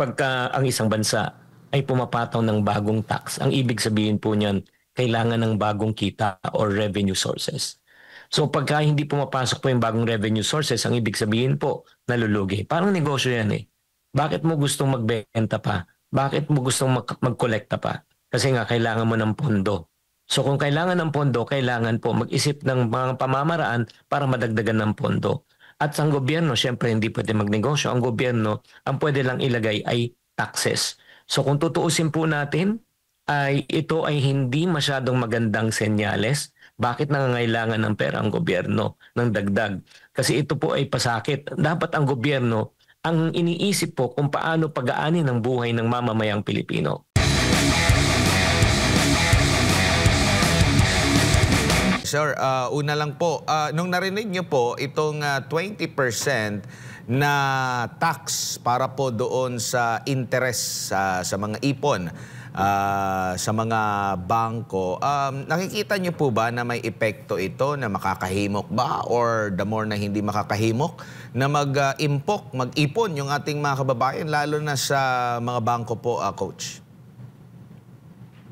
pagka ang isang bansa ay pumapataw ng bagong tax, ang ibig sabihin po niyan, kailangan ng bagong kita or revenue sources. So pagka hindi pumapasok po yung bagong revenue sources, ang ibig sabihin po, nalulugi. Parang negosyo yan eh. Bakit mo gustong magbenta pa? Bakit mo gustong magkolekta pa? Kasi nga kailangan mo ng pondo. So kung kailangan ng pondo, kailangan po mag-isip ng mga pamamaraan para madagdagan ng pondo. At ang gobyerno, syempre hindi pwede magnegosyo. Ang gobyerno, ang pwede lang ilagay ay taxes. So kung tutuusin po natin, ay ito ay hindi masyadong magandang senyales. Bakit nangangailangan ng pera ang gobyerno ng dagdag? Kasi ito po ay pasakit. Dapat ang gobyerno ang iniisip po kung paano pag-aanin ang buhay ng mamamayang Pilipino. Sir, una lang po, nung narinig niyo po itong 20% na tax para po doon sa interest sa mga ipon, sa mga bangko, nakikita niyo po ba na may epekto ito na makakahimok ba or the more na hindi makakahimok na mag-ipon yung ating mga kababayan lalo na sa mga bangko po, Coach?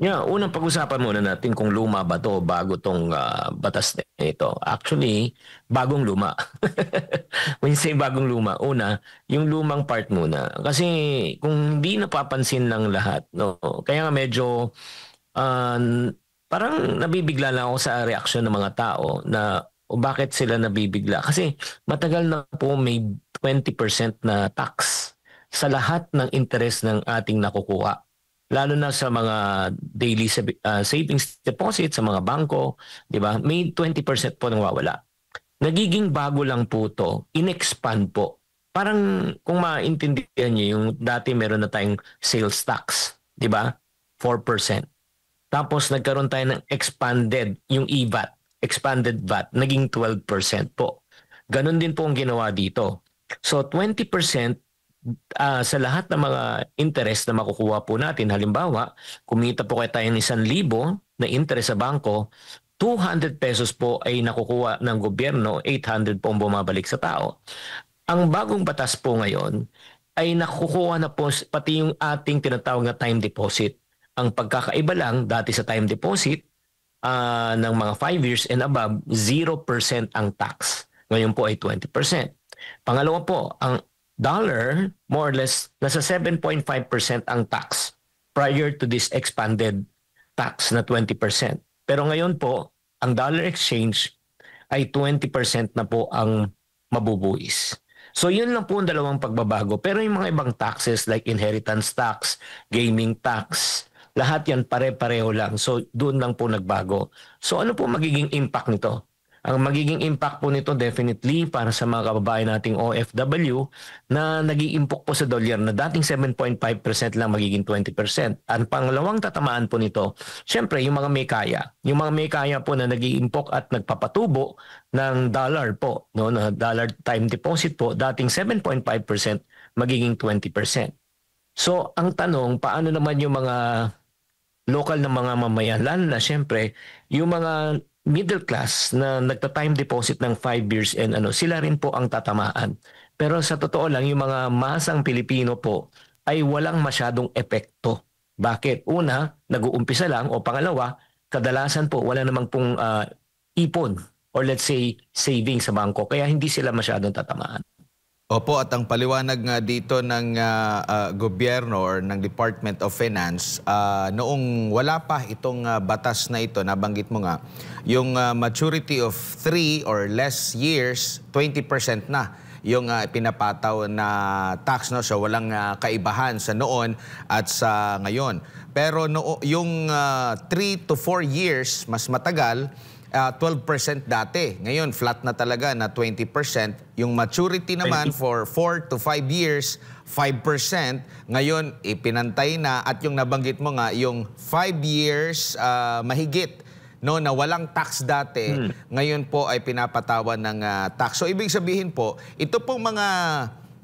Yeah, unang pag-usapan muna natin kung luma ba to bago tong batas na ito. Actually, bagong luma. When you say bagong luma, una, yung lumang part muna. Kasi kung hindi napapansin ng lahat, no, kaya nga medyo parang nabibigla lang ako sa reaksyon ng mga tao na bakit sila nabibigla. Kasi matagal na po may 20% na tax sa lahat ng interest ng ating nakukuha. Lalo na sa mga daily savings deposit sa mga bangko, di ba? May 20% po nawawala. Nagiging bago lang po to, in-expand po. Parang kung maintindihan niyo yung dati meron na tayong sales tax, di ba? 4%. Tapos nagkaroon tayo ng expanded, yung EVAT, expanded VAT, naging 12% po. Ganon din po ang ginawa dito. So 20% sa lahat ng mga interest na makukuha po natin, halimbawa, kumita po tayo ng 1,000 na interest sa bangko, 200 pesos po ay nakukuha ng gobyerno, 800 po ang bumabalik sa tao. Ang bagong batas po ngayon ay nakukuha na po pati yung ating tinatawag na time deposit. Ang pagkakaiba lang, dati sa time deposit, ng mga 5 years and above, 0% ang tax. Ngayon po ay 20%. Pangalawa po, ang dollar, more or less, nasa 7.5% ang tax prior to this expanded tax na 20%. Pero ngayon po, ang dollar exchange ay 20% na po ang mabubuwis. So yun lang po ang dalawang pagbabago. Pero yung mga ibang taxes like inheritance tax, gaming tax, lahat yan pare-pareho lang. So doon lang po nagbago. So ano po magiging impact nito? Ang magiging impact po nito definitely para sa mga kababayan nating OFW na nag-iimpok po sa dolyar na dating 7.5% lang magiging 20%. Ang pangalawang tatamaan po nito, syempre yung mga may kaya. Yung mga may kaya po na nag-iimpok at nagpapatubo ng dollar po, no, na dollar time deposit po, dating 7.5% magiging 20%. So ang tanong, paano naman yung mga local na mga mamayan, lalo na syempre yung mga middle class na nagta-time deposit ng 5 years and sila rin po ang tatamaan. Pero sa totoo lang, yung mga masang Pilipino po ay walang masyadong epekto. Bakit? Una, nag-uumpisa lang o pangalawa, kadalasan po wala namang pong ipon or let's say saving sa bangko kaya hindi sila masyadong tatamaan. Opo, at ang paliwanag nga dito ng gobyerno or ng Department of Finance, noong wala pa itong batas na ito, nabanggit mo nga, yung maturity of 3 or less years, 20% na yung pinapataw na tax, no? So walang kaibahan sa noon at sa ngayon. Pero yung 3 to 4 years, mas matagal, 12% dati. Ngayon, flat na talaga na 20%. Yung maturity naman for 4 to 5 years, 5%. Ngayon, ipinantay na. At yung nabanggit mo nga, yung 5 years mahigit, no, na walang tax dati, ngayon po ay pinapatawan ng tax. So, ibig sabihin po, ito pong mga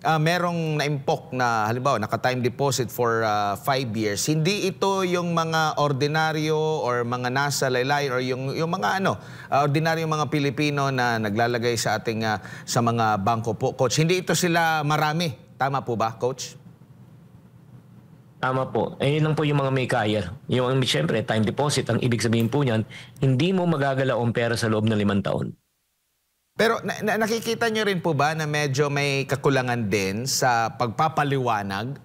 merong na-impok na, halimbawa, naka-time deposit for 5 years, hindi ito yung mga ordinaryo or mga nasa laylayan or yung mga ordinaryong mga Pilipino na naglalagay sa ating sa mga bangko po, Coach. Hindi ito sila marami. Tama po ba, Coach? Tama po. Eh, yun lang po yung mga may kaya. Yung siyempre, time deposit, ang ibig sabihin po niyan, hindi mo magagalaw ang pera sa loob ng 5 taon. Pero nakikita nyo rin po ba na medyo may kakulangan din sa pagpapaliwanag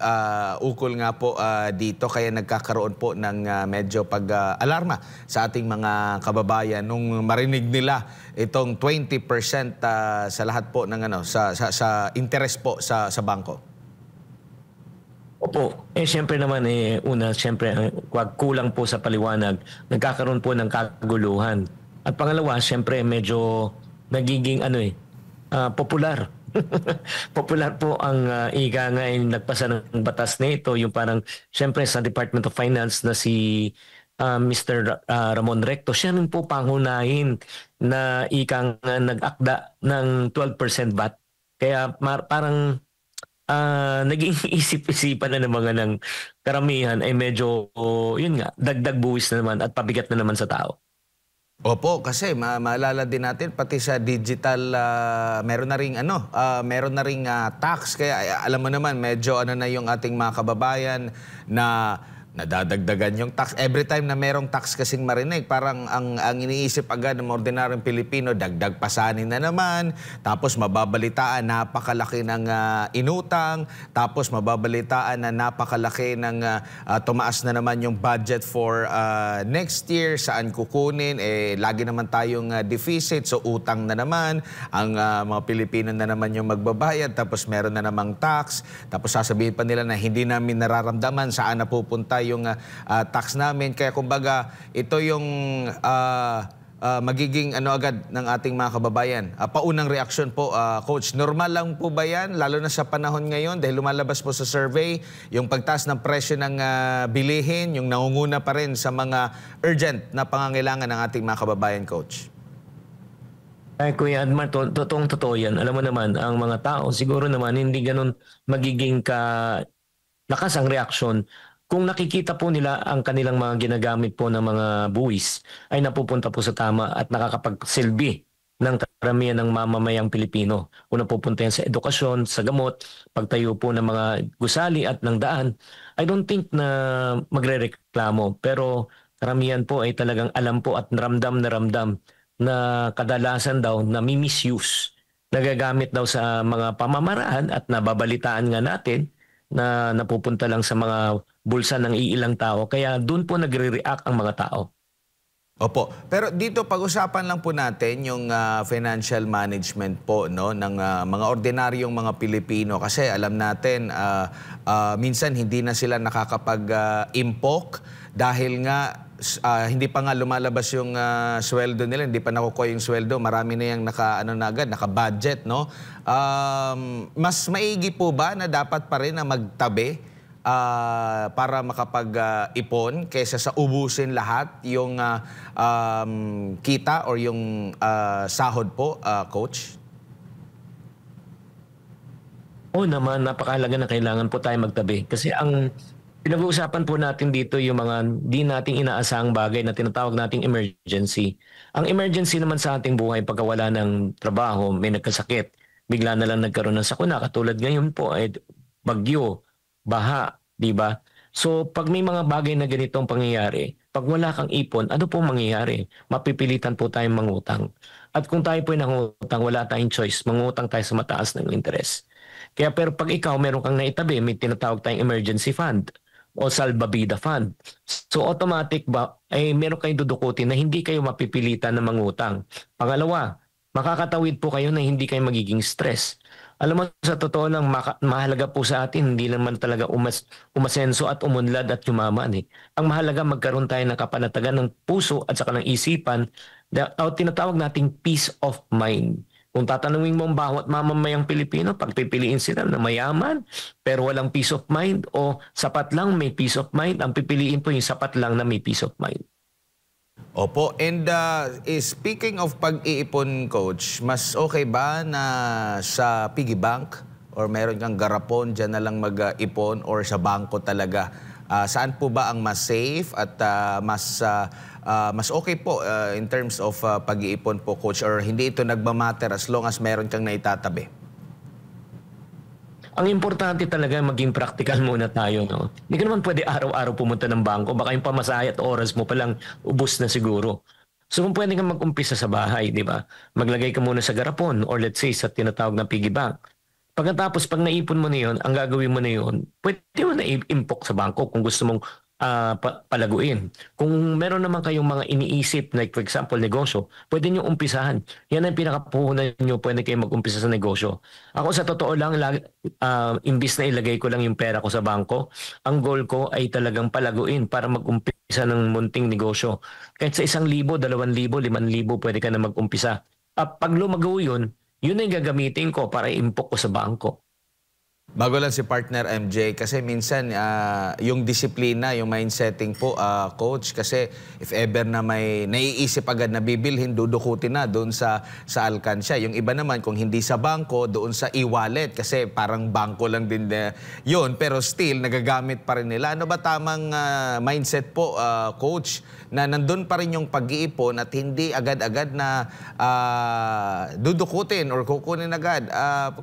ukol nga po dito kaya nagkakaroon po ng medyo pag-alarma sa ating mga kababayan nung marinig nila itong 20% sa lahat po ng sa interest po sa bangko? Opo. Eh, siyempre naman, una, siyempre, wag kulang po sa paliwanag, nagkakaroon po ng kaguluhan. At pangalawa, siyempre, medyo nagiging popular. Popular po ang ika nga yung nagpasa ng batas na ito, yung parang, siyempre, sa Department of Finance na si Mr. Ramon Recto, siya rin po pangunahin na ika nga nag-akda ng 12% VAT. Kaya parang naging isip-isipan na ng mga ng karamihan ay medyo, yun nga, dagdag buwis na naman at pabigat na naman sa tao. Opo, kasi maalala din natin pati sa digital meron na ring tax kaya alam mo naman medyo na yung ating mga kababayan na nadadagdagan yung tax. Every time na merong tax kasing marinig, parang ang iniisip agad ng ordinaryong Pilipino, dagdag pasanin na naman, tapos mababalitaan napakalaki ng inutang, tapos mababalitaan na napakalaki ng tumaas na naman yung budget for next year, saan kukunin, lagi naman tayong deficit, so utang na naman, ang mga Pilipino na naman yung magbabayad, tapos meron na namang tax, tapos sasabihin pa nila na hindi namin nararamdaman saan napupunta yung tax namin. Kaya kumbaga, ito yung magiging agad ng ating mga kababayan. Paunang reaksyon po, Coach. Normal lang po ba yan? Lalo na sa panahon ngayon dahil lumalabas po sa survey, yung pagtaas ng presyo ng bilihin, yung nangunguna pa rin sa mga urgent na pangangailangan ng ating mga kababayan, Coach. Ay, Kuya Admar, totoong-totoo yan. Alam mo naman, ang mga tao, siguro naman, hindi ganun magiging lakas ang reaksyon kung nakikita po nila ang kanilang mga ginagamit po ng mga buwis ay napupunta po sa tama at nakakapagsilbi ng karamihan ng mamamayang Pilipino. Kung napupunta yan sa edukasyon, sa gamot, pagtayo po ng mga gusali at ng daan, I don't think na magrereklamo. Pero karamihan po ay talagang alam po at ramdam na kadalasan daw na misuse, nagagamit daw sa mga pamamaraan at nababalitaan nga natin na napupunta lang sa mga bulsa ng iilang tao. Kaya doon po nagre-react ang mga tao. Opo. Pero dito pag-usapan lang po natin yung financial management po ng mga ordinaryong mga Pilipino kasi alam natin minsan hindi na sila nakakapag-impok dahil nga hindi pa nga lumalabas yung sweldo nila, hindi pa nakukuha yung sweldo, marami na yung naka-budget, no? Mas maigi po ba na dapat pa rin na magtabi para makapag-ipon kaysa sa ubusin lahat yung kita or yung sahod po, Coach? Oo naman, napakahalaga na kailangan po tayo magtabi. Kasi ang pinag-uusapan po natin dito yung mga di nating inaasahang bagay na tinatawag nating emergency. Ang emergency naman sa ating buhay pagkawala ng trabaho, may nagkasakit, bigla na lang nagkaroon ng sakuna, katulad ngayon po ay bagyo, baha, di ba? So pag may mga bagay na ganitong pangyayari, pag wala kang ipon, ano po mangyayari? Mapipilitan po tayong mangutang. At kung tayo po ay nangutang, wala tayong choice, mangutang tayo sa mataas ng interest. Kaya pero pag ikaw meron kang naitabi, may tinatawag tayong emergency fund o salbabida fund. So automatic ba ay meron kayong dudukutin na hindi kayo mapipilitan na mangutang. Pangalawa, makakatawid po kayo na hindi kayo magiging stress. Alam mo, sa totoo lang, mahalaga po sa atin, hindi naman talaga umasenso at umunlad at yumaman. Ang mahalaga, magkaroon tayo ng kapanatagan ng puso at saka ng isipan na tinatawag nating peace of mind. Kung tatanungin mo ang bawat mamamayang Pilipino, pagpipiliin sila na mayaman pero walang peace of mind o sapat lang may peace of mind, ang pipiliin po yung sapat lang na may peace of mind. Opo, and speaking of pag-iipon, Coach, mas okay ba na sa piggy bank or meron kang garapon dyan na lang mag-ipon or sa bangko talaga? Saan po ba ang mas safe at mas okay po in terms of pag-iipon po, Coach, or hindi ito nagmamatter as long as meron kang naitatabi? Ang importante talaga maging practical muna tayo, no? Hindi ka naman pwede araw-araw pumunta ng bangko. Baka yung pamasahe at oras mo palang ubos na siguro. So kung pwede kang mag-umpisa sa bahay, di ba? Maglagay ka muna sa garapon or let's say sa tinatawag na piggy bank. Pagkatapos, pag naipon mo na yun, ang gagawin mo na yun, pwede mo na impok sa bangko kung gusto mong palaguin. Kung meron naman kayong mga iniisip, like for example, negosyo, pwede nyo umpisahan. Yan ang pinakapuhunan nyo, pwede kayo mag-umpisa sa negosyo. Ako sa totoo lang, imbis na ilagay ko lang yung pera ko sa bangko, ang goal ko ay talagang palaguin para mag-umpisa ng munting negosyo. Kahit sa 1,000, 2,000, 5,000, pwede ka na mag-umpisa. Pag lumago yun, yun ay gagamitin ko para impok ko sa bangko. Bago lang si partner MJ, kasi minsan yung disiplina, yung mindsetting po, coach, kasi if ever na may naiisip agad na bibilhin, dudukutin na doon sa alkansya. Yung iba naman, kung hindi sa bangko, doon sa e-wallet, kasi parang bangko lang din yun, pero still, nagagamit pa rin nila. Ano ba tamang mindset po, coach, na nandun pa rin yung pag-iipon at hindi agad-agad na dudukutin or kukunin agad?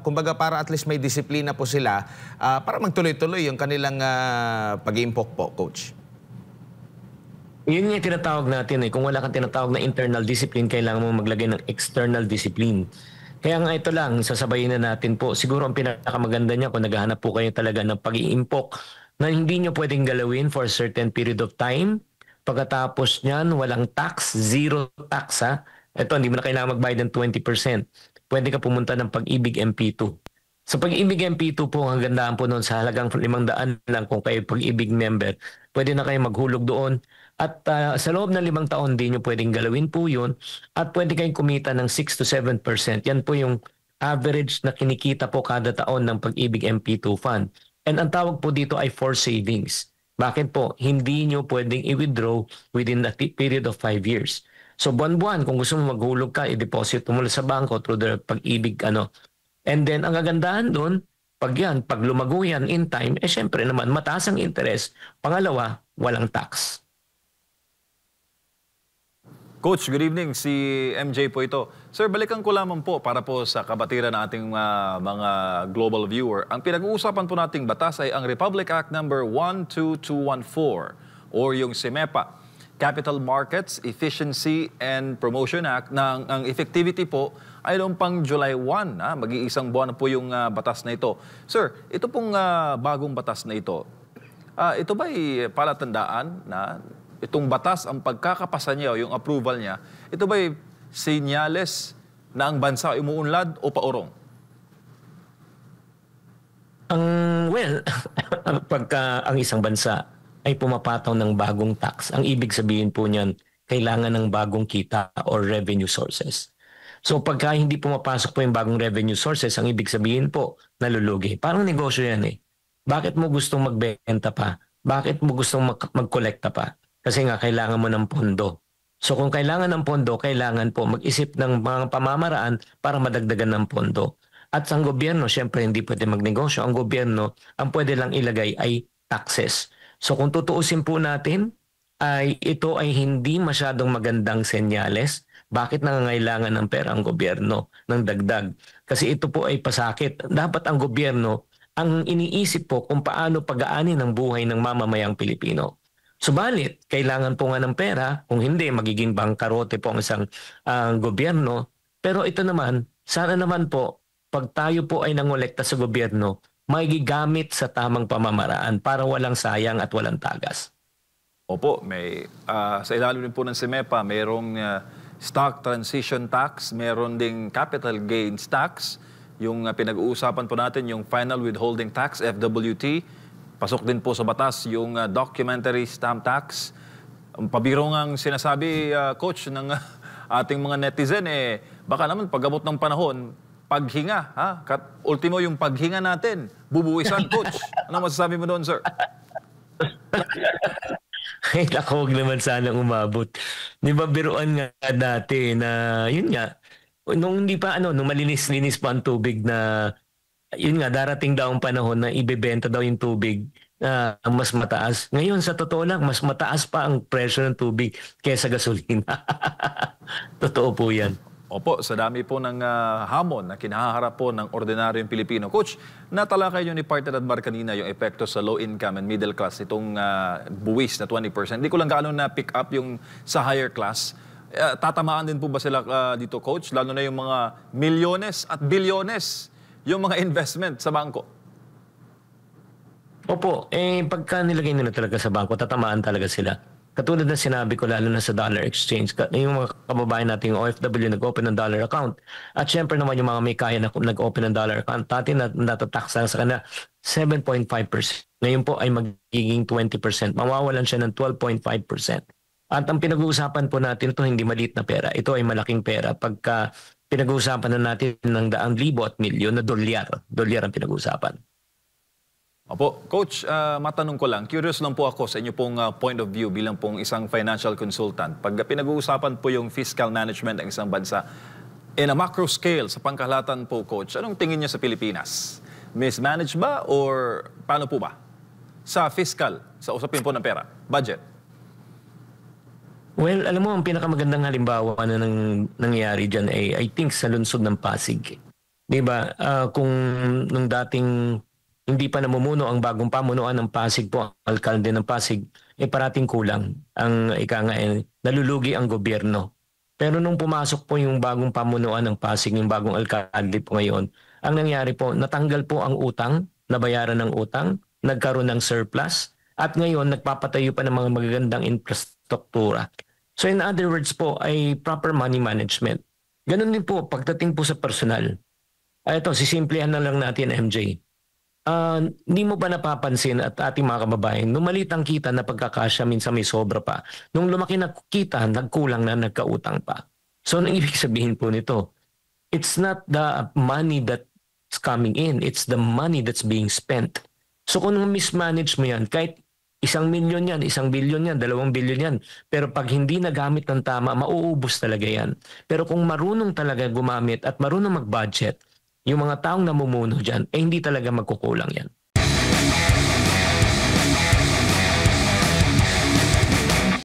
Kumbaga, para at least may disiplina po sila para magtuloy-tuloy yung kanilang pag-iimpok po, coach. Yun yung tinatawag natin eh. Kung wala kang tinatawag na internal discipline, kailangan mo maglagay ng external discipline. Kaya nga ito lang, sasabayin na natin po. Siguro ang pinakamaganda niya kung naghahanap po kayo talaga ng pag-iimpok na hindi nyo pwedeng galawin for a certain period of time. Pagkatapos niyan, walang tax, zero tax ha. Ito, hindi mo na kailangan magbayad ng 20%. Pwede ka pumunta ng Pag-ibig MP2. Sa Pag-ibig MP2 po, ang gandaan po noon sa halagang 500 lang kung kayo Pag-ibig member, pwede na kayo maghulog doon. At sa loob ng 5 taon, di nyo pwedeng galawin po yun. At pwede kayong kumita ng 6 to 7%. Yan po yung average na kinikita po kada taon ng Pag-ibig MP2 fund. And ang tawag po dito ay forced savings. Bakit po? Hindi nyo pwedeng i-withdraw within the period of 5 years. So buwan-buwan, kung gusto mo maghulog ka, i-deposit mo mula sa bangko through the Pag-ibig And then, ang kagandahan doon, pag lumago yan in time, syempre naman, mataas ang interest. Pangalawa, walang tax. Coach, good evening. Si MJ po ito. Sir, balikan ko lamang po para po sa kabatiran ng ating mga global viewer. Ang pinag-uusapan po nating batas ay ang Republic Act number 12214 or yung CEMEPA, Capital Markets Efficiency and Promotion Act, na ang effectivity po ay noong pang July 1. Mag-iisang buwan na po yung batas na ito. Sir, ito pong bagong batas na ito ba'y palatandaan na itong batas, ang pagkakapasa niya o yung approval niya, ito ba'y senyales na ang bansa ay umuunlad o paurong? Pagka ang isang bansa ay pumapataw ng bagong tax, ang ibig sabihin po niyan, kailangan ng bagong kita or revenue sources. So pagka hindi pumapasok po yung bagong revenue sources, ang ibig sabihin po, nalulugi. Parang negosyo yan eh. Bakit mo gustong magbenta pa? Bakit mo gustong mag-kolekta pa? Kasi nga kailangan mo ng pondo. So kung kailangan ng pondo, kailangan po mag-isip ng mga pamamaraan para madagdagan ng pondo. At sa gobyerno, syempre hindi pwede magnegosyo. Ang gobyerno, ang pwede lang ilagay ay taxes. So kung tutuusin po natin, ito ay hindi masyadong magandang senyales. Bakit nangangailangan ng pera ang gobyerno ng dagdag? Kasi ito po ay pasakit. Dapat ang gobyerno ang iniisip po kung paano pag-aani ng buhay ng mamamayang Pilipino. Subalit, kailangan po nga ng pera. Kung hindi, magiging bangkarote po ang isang gobyerno. Pero ito naman, sana naman po, pag tayo po ay nangolekta sa gobyerno, may gigamit sa tamang pamamaraan para walang sayang at walang tagas. Opo, may sa ilalim din po ng CEMEPA, mayroong stock transition tax, mayroon ding capital gains tax, yung pinag-uusapan po natin, yung final withholding tax, FWT. Pasok din po sa batas yung documentary stamp tax. Pabiro ngang sinasabi, Coach, ng ating mga netizen, baka naman pag-abot ng panahon, paghinga, ultimo yung paghinga natin, bubuwisan, Coach. Ano masasabi mo doon, sir? Ay, naku, huwag naman sanang umabot. Di ba, biruan nga dati na, yun nga, nung hindi pa, nung malinis-linis pa ang tubig na, yun nga, darating daw ang panahon na ibebenta daw yung tubig na mas mataas. Ngayon, sa totoo lang, mas mataas pa ang presyo ng tubig kaysa gasolina. Totoo po yan. Opo, sa dami po ng hamon na kinaharap po ng ordinaryong Pilipino. Coach, natalakay nyo ni partner Admar kanina yung epekto sa low income and middle class, itong buwis na 20%. Hindi ko lang gaano na-pick up yung sa higher class. Tatamaan din po ba sila dito, Coach? Lalo na yung mga milyones at bilyones yung mga investment sa bangko. Opo, pagka nilagay nila talaga sa bangko, tatamaan talaga sila. Katulad na sinabi ko, lalo na sa dollar exchange, yung mga kababayan natin, yung OFW, nag-open ng dollar account. At syempre naman yung mga may kaya na nag-open ng dollar account, natin natataksa sa kanila 7.5%. Ngayon po ay magiging 20%. Mawawalan siya ng 12.5%. At ang pinag-uusapan po natin, ito hindi maliit na pera. Ito ay malaking pera. Pagka pinag-uusapan na natin ng daang libo at milyon na dolyar. Dolyar ang pinag-uusapan. Opo, Coach, matanong ko lang, curious lang po ako sa inyo pong point of view bilang pong isang financial consultant. Pag pinag-uusapan po yung fiscal management ng isang bansa, in a macro scale, sa pangkalahatan po, Coach, anong tingin niyo sa Pilipinas? Mismanaged ba or paano po ba? Sa fiscal, sa usapin po ng pera, budget. Well, alam mo, ang pinakamagandang halimbawa na nangyayari dyan ay I think sa lungsod ng Pasig. Diba? Kung nung dating hindi pa namumuno ang bagong pamunuan ng Pasig po, ang alkalde ng Pasig, parating kulang. Ang nalulugi ang gobyerno. Pero nung pumasok po yung bagong pamunuan ng Pasig, yung bagong alkalde po ngayon, ang nangyari po, natanggal po ang utang, nabayaran ng utang, nagkaroon ng surplus, at ngayon nagpapatayo pa ng mga magagandang infrastruktura. So in other words po, ay proper money management. Ganun din po, pagdating po sa personal. Ito, sisimplihan na lang natin, MJ. Hindi mo ba napapansin at ating mga kababayan, nung maliit ang kita na pagkakasya, minsan may sobra pa. Nung lumaki na kita, nagkulang na, nagkautang pa. So, ang ibig sabihin po nito, it's not the money that's coming in, it's the money that's being spent. So, kung mismanage mo yan, kahit 1 milyon yan, 1 bilyon yan, 2 bilyon yan, pero pag hindi nagamit ng tama, mauubos talaga yan. Pero kung marunong talaga gumamit at marunong mag-budget, yung mga taong namumuno dyan, hindi talaga magkukulang yan.